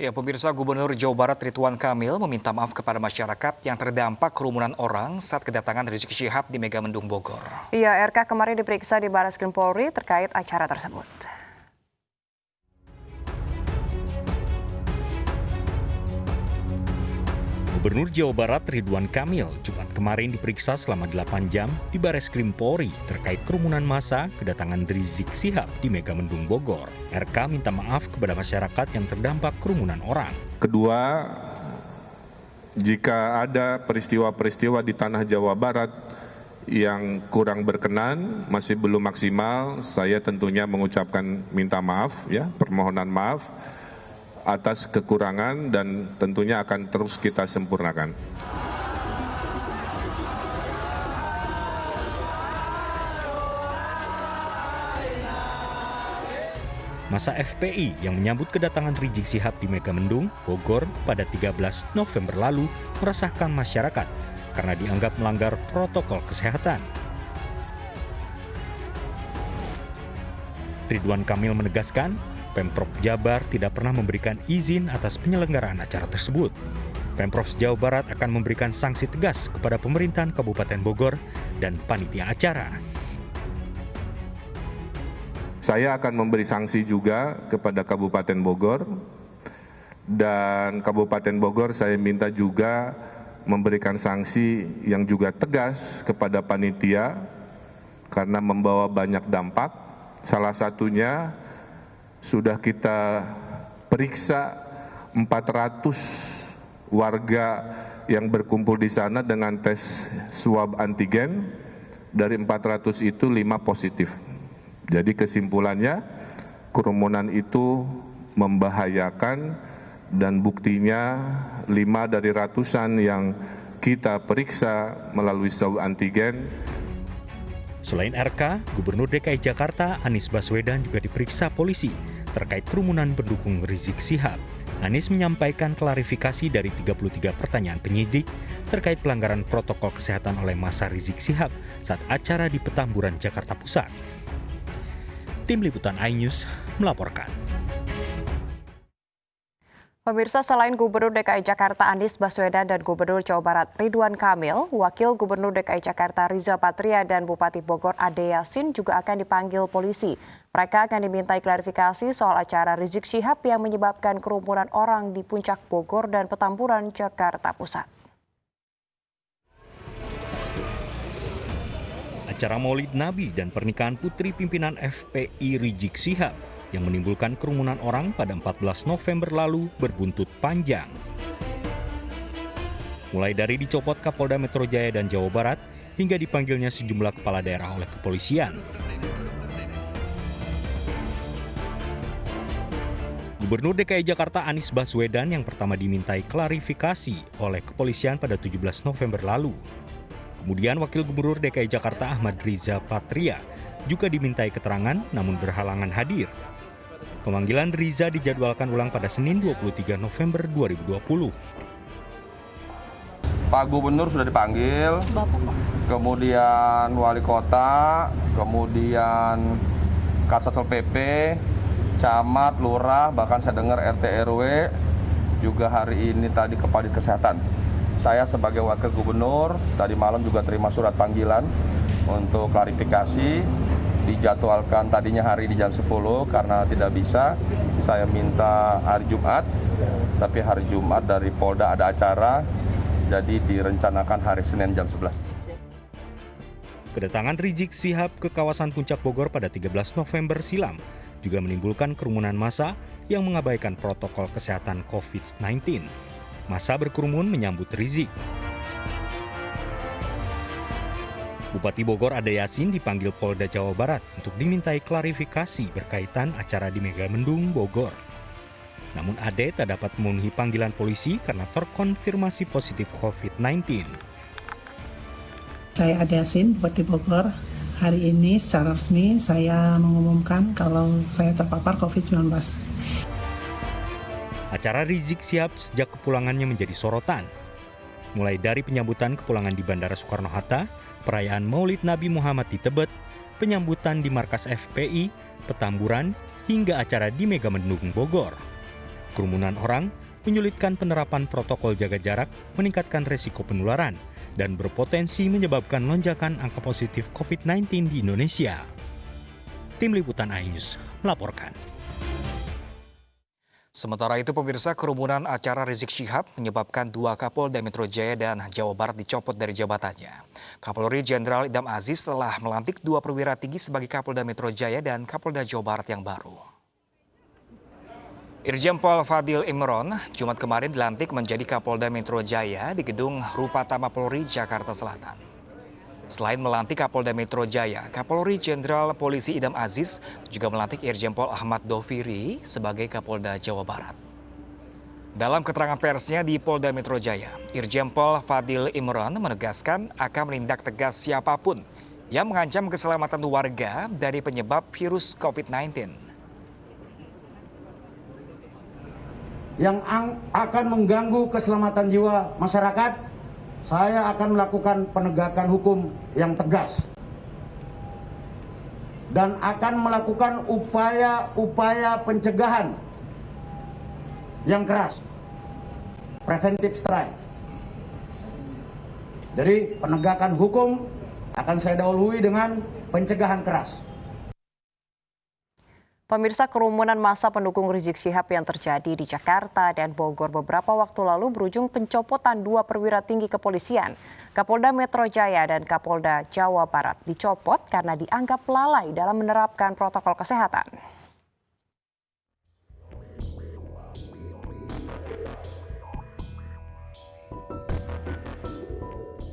Ya, pemirsa, Gubernur Jawa Barat Ridwan Kamil meminta maaf kepada masyarakat yang terdampak kerumunan orang saat kedatangan Rizik Syihab di Megamendung Bogor. Iya, RK kemarin diperiksa di Barreskrim Polri terkait acara tersebut. Gubernur Jawa Barat Ridwan Kamil Jumat kemarin diperiksa selama 8 jam di Barreskrim Polri terkait kerumunan massa kedatangan Rizik Syihab di Megamendung Bogor. RK minta maaf kepada masyarakat yang terdampak kerumunan orang. Kedua, jika ada peristiwa-peristiwa di tanah Jawa Barat yang kurang berkenan, masih belum maksimal, saya tentunya mengucapkan minta maaf, permohonan maaf atas kekurangan dan tentunya akan terus kita sempurnakan. Masa FPI yang menyambut kedatangan Rizik Syihab di Megamendung, Bogor pada 13 November lalu meresahkan masyarakat karena dianggap melanggar protokol kesehatan. Ridwan Kamil menegaskan, Pemprov Jabar tidak pernah memberikan izin atas penyelenggaraan acara tersebut. Pemprov Jawa Barat akan memberikan sanksi tegas kepada pemerintahan Kabupaten Bogor dan panitia acara. Saya akan memberi sanksi juga kepada Kabupaten Bogor, dan Kabupaten Bogor saya minta juga memberikan sanksi yang juga tegas kepada panitia karena membawa banyak dampak. Salah satunya sudah kita periksa 400 warga yang berkumpul di sana dengan tes swab antigen. Dari 400 itu 5 positif. Jadi kesimpulannya kerumunan itu membahayakan dan buktinya 5 dari ratusan yang kita periksa melalui swab antigen. Selain RK, Gubernur DKI Jakarta Anies Baswedan juga diperiksa polisi terkait kerumunan pendukung Rizik Syihab. Anies menyampaikan klarifikasi dari 33 pertanyaan penyidik terkait pelanggaran protokol kesehatan oleh massa Rizik Syihab saat acara di Petamburan, Jakarta Pusat. Tim Liputan iNews melaporkan. Pemirsa, selain Gubernur DKI Jakarta Anies Baswedan dan Gubernur Jawa Barat Ridwan Kamil, Wakil Gubernur DKI Jakarta Riza Patria dan Bupati Bogor Ade Yasin juga akan dipanggil polisi. Mereka akan dimintai klarifikasi soal acara Rizik Syihab yang menyebabkan kerumunan orang di Puncak Bogor dan Petamburan, Jakarta Pusat. Acara Maulid Nabi dan pernikahan putri pimpinan FPI Rizik Syihab yang menimbulkan kerumunan orang pada 14 November lalu berbuntut panjang. Mulai dari dicopot Kapolda Metro Jaya dan Jawa Barat hingga dipanggilnya sejumlah kepala daerah oleh kepolisian. Gubernur DKI Jakarta Anies Baswedan yang pertama dimintai klarifikasi oleh kepolisian pada 17 November lalu. Kemudian Wakil Gubernur DKI Jakarta Ahmad Riza Patria juga dimintai keterangan namun berhalangan hadir. Pemanggilan Riza dijadwalkan ulang pada Senin 23 November 2020. Pak Gubernur sudah dipanggil, kemudian Wali Kota, kemudian Kasatpol PP, Camat, Lurah, bahkan saya dengar RT RW, juga hari ini tadi Kepala Kesehatan. Saya sebagai Wakil Gubernur, tadi malam juga terima surat panggilan untuk klarifikasi. Dijadwalkan tadinya hari di jam 10 karena tidak bisa. Saya minta hari Jumat, tapi hari Jumat dari Polda ada acara, jadi direncanakan hari Senin jam 11. Kedatangan Rizik Syihab ke kawasan Puncak Bogor pada 13 November silam juga menimbulkan kerumunan massa yang mengabaikan protokol kesehatan COVID-19. Massa berkerumun menyambut Rizik. Bupati Bogor Ade Yasin dipanggil Polda Jawa Barat untuk dimintai klarifikasi berkaitan acara di Megamendung Bogor. Namun Ade tak dapat memenuhi panggilan polisi karena terkonfirmasi positif COVID-19. Saya Ade Yasin, Bupati Bogor. Hari ini secara resmi saya mengumumkan kalau saya terpapar COVID-19. Acara Rizik Syihab sejak kepulangannya menjadi sorotan. Mulai dari penyambutan kepulangan di Bandara Soekarno-Hatta, perayaan Maulid Nabi Muhammad di Tebet, penyambutan di markas FPI, Petamburan, hingga acara di Megamendung Bogor. Kerumunan orang menyulitkan penerapan protokol jaga jarak, meningkatkan resiko penularan, dan berpotensi menyebabkan lonjakan angka positif COVID-19 di Indonesia. Tim Liputan iNews melaporkan. Sementara itu, pemirsa, kerumunan acara Rizik Syihab menyebabkan 2 Kapolda Metro Jaya dan Jawa Barat dicopot dari jabatannya. Kapolri Jenderal Idam Aziz telah melantik 2 perwira tinggi sebagai Kapolda Metro Jaya dan Kapolda Jawa Barat yang baru. Irjen Pol Fadil Imron Jumat kemarin dilantik menjadi Kapolda Metro Jaya di Gedung Rupatama Polri, Jakarta Selatan. Selain melantik Kapolda Metro Jaya, Kapolri Jenderal Polisi Idam Aziz juga melantik Irjen Pol Ahmad Doviri sebagai Kapolda Jawa Barat. Dalam keterangan persnya di Polda Metro Jaya, Irjen Pol Fadil Imron menegaskan akan menindak tegas siapapun yang mengancam keselamatan warga dari penyebab virus COVID-19. Yang akan mengganggu keselamatan jiwa masyarakat, saya akan melakukan penegakan hukum yang tegas dan akan melakukan upaya-upaya pencegahan yang keras, preventive strike. Jadi penegakan hukum akan saya dahului dengan pencegahan keras. Pemirsa, kerumunan massa pendukung Rizik Syihab yang terjadi di Jakarta dan Bogor beberapa waktu lalu berujung pencopotan 2 perwira tinggi kepolisian. Kapolda Metro Jaya dan Kapolda Jawa Barat dicopot karena dianggap lalai dalam menerapkan protokol kesehatan.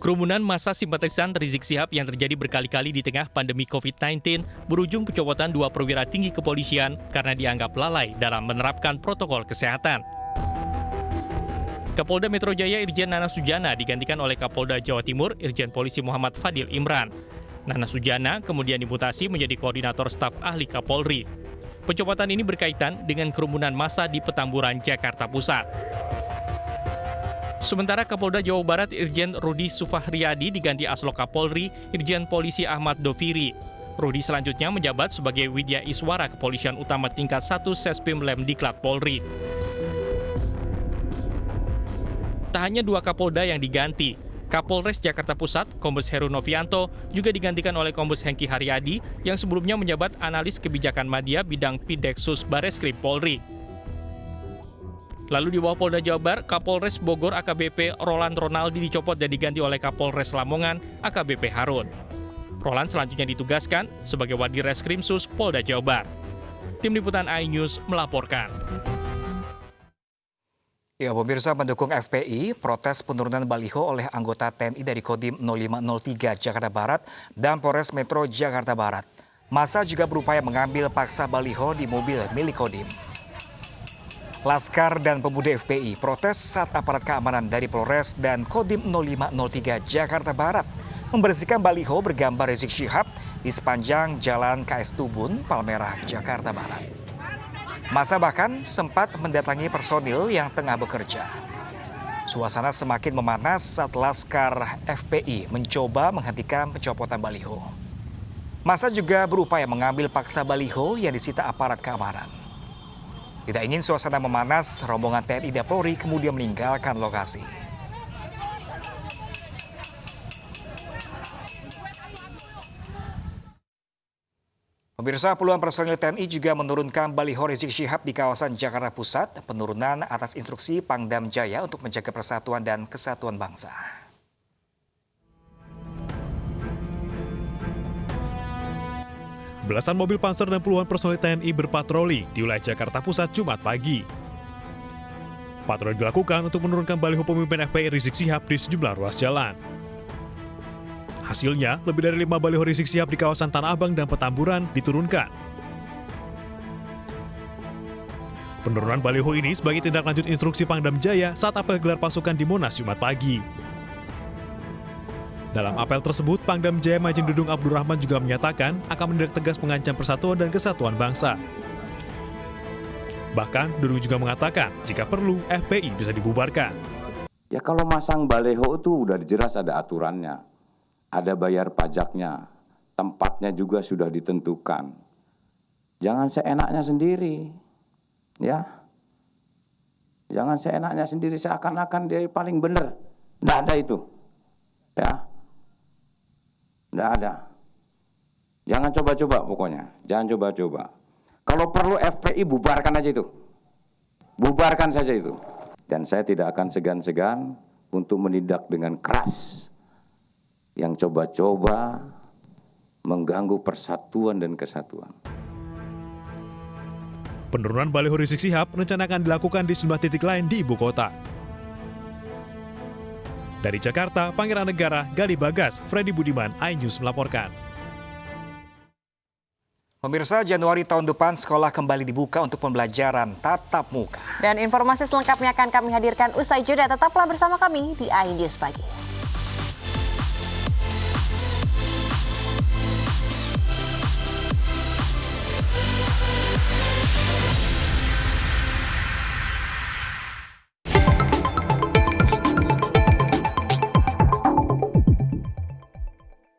Kerumunan massa simpatisan Rizik Syihab yang terjadi berkali-kali di tengah pandemi COVID-19 berujung pencopotan 2 perwira tinggi kepolisian karena dianggap lalai dalam menerapkan protokol kesehatan. Kapolda Metro Jaya Irjen Nana Sujana digantikan oleh Kapolda Jawa Timur Irjen Polisi Muhammad Fadil Imran. Nana Sujana kemudian dimutasi menjadi koordinator staf ahli Kapolri. Pencopotan ini berkaitan dengan kerumunan massa di Petamburan, Jakarta Pusat. Sementara Kapolda Jawa Barat Irjen Rudi Sufahriyadi diganti Aslok Kapolri Irjen Polisi Ahmad Doviri. Rudi selanjutnya menjabat sebagai Widya Iswara Kepolisian Utama tingkat 1 Sespim Lemdiklat Polri. Tak hanya 2 Kapolda yang diganti, Kapolres Jakarta Pusat Kombes Heru Novianto juga digantikan oleh Kombes Hengki Haryadi yang sebelumnya menjabat analis kebijakan media bidang Pideksus Bareskrim Polri. Lalu di bawah Polda Jabar, Kapolres Bogor AKBP Roland Ronaldi dicopot dan diganti oleh Kapolres Lamongan AKBP Harun. Roland selanjutnya ditugaskan sebagai Wadir Reskrimsus Polda Jabar. Tim Liputan iNews melaporkan. Ya, pemirsa, pendukung FPI protes penurunan baliho oleh anggota TNI dari Kodim 0503 Jakarta Barat dan Polres Metro Jakarta Barat. Massa juga berupaya mengambil paksa baliho di mobil milik Kodim. Laskar dan pemuda FPI protes saat aparat keamanan dari Polres dan Kodim 0503 Jakarta Barat membersihkan baliho bergambar Rizik Syihab di sepanjang Jalan KS Tubun, Palmerah, Jakarta Barat. Massa bahkan sempat mendatangi personil yang tengah bekerja. Suasana semakin memanas saat Laskar FPI mencoba menghentikan pencopotan baliho. Massa juga berupaya mengambil paksa baliho yang disita aparat keamanan. Tidak ingin suasana memanas, rombongan TNI dan Polri kemudian meninggalkan lokasi. Pemirsa, puluhan personil TNI juga menurunkan baliho Rizik Syihab di kawasan Jakarta Pusat, penurunan atas instruksi Pangdam Jaya untuk menjaga persatuan dan kesatuan bangsa. Belasan mobil Panzer dan puluhan personil TNI berpatroli di wilayah Jakarta Pusat Jumat pagi. Patroli dilakukan untuk menurunkan baliho pemimpin FPI Rizik Syihab di sejumlah ruas jalan. Hasilnya, lebih dari 5 baliho Rizik Syihab di kawasan Tanah Abang dan Petamburan diturunkan. Penurunan baliho ini sebagai tindak lanjut instruksi Pangdam Jaya saat apel gelar pasukan di Monas Jumat pagi. Dalam apel tersebut, Pangdam Jaya Majen Dudung Abdurrahman juga menyatakan akan menindak tegas mengancam persatuan dan kesatuan bangsa. Bahkan, Dudung juga mengatakan jika perlu FPI bisa dibubarkan. Ya kalau masang baliho itu udah jelas ada aturannya, ada bayar pajaknya, tempatnya juga sudah ditentukan. Jangan seenaknya sendiri, ya. Jangan seenaknya sendiri seakan-akan dia paling benar. Nggak ada itu. Ya. Nggak ada. Jangan coba-coba pokoknya. Jangan coba-coba. Kalau perlu FPI bubarkan aja itu. Bubarkan saja itu. Dan saya tidak akan segan-segan untuk menindak dengan keras yang coba-coba mengganggu persatuan dan kesatuan. Penurunan baliho Rizik Syihab rencana akan dilakukan di sejumlah titik lain di ibu kota. Dari Jakarta, Pangeran Negara, Gali Bagas, Freddy Budiman, iNews melaporkan. Pemirsa, Januari tahun depan sekolah kembali dibuka untuk pembelajaran tatap muka. Dan informasi selengkapnya akan kami hadirkan usai jeda. Tetaplah bersama kami di iNews Pagi.